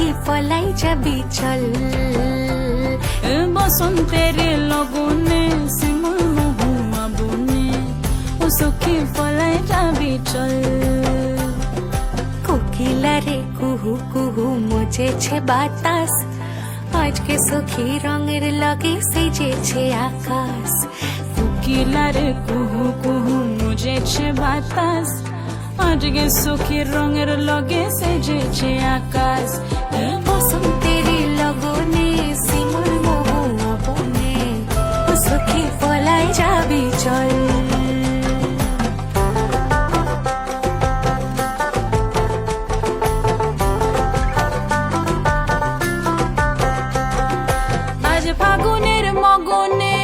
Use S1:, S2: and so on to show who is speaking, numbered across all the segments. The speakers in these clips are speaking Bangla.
S1: সখী পলাই যাবি চল
S2: বসন্তের লগনে শিমুল মহুয়া বনে ও সখী পলাই যাবি চল
S1: কোকিলারে কুহু কুহু মুজেছে বাতাস আজকে সখী রঙের লগে সেজেছে আকাশ
S2: কোকিলার কুহু কুহু মুজেছে বাতাস আজকে সখী রঙের লগে সেজেছে আকাশ
S1: বসন্তের লগনে শিমুল মহুয়া বনে ও সখী পলাই যাবি চল
S2: আজ ফাগুনের মগনে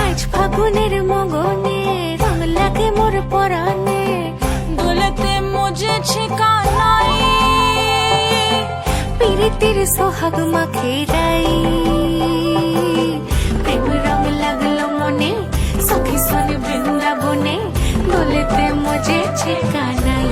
S1: আজ ফাগুনের মগনে রং লাগে মোর পরানে
S2: দোলতে মুজেছে কানাই
S1: প্রীতির সোহাগ মাখে রাই প্রেম রং লাগলো মনে সখী সনে বৃন্দাবনে দোলেতে মজেছে কানাই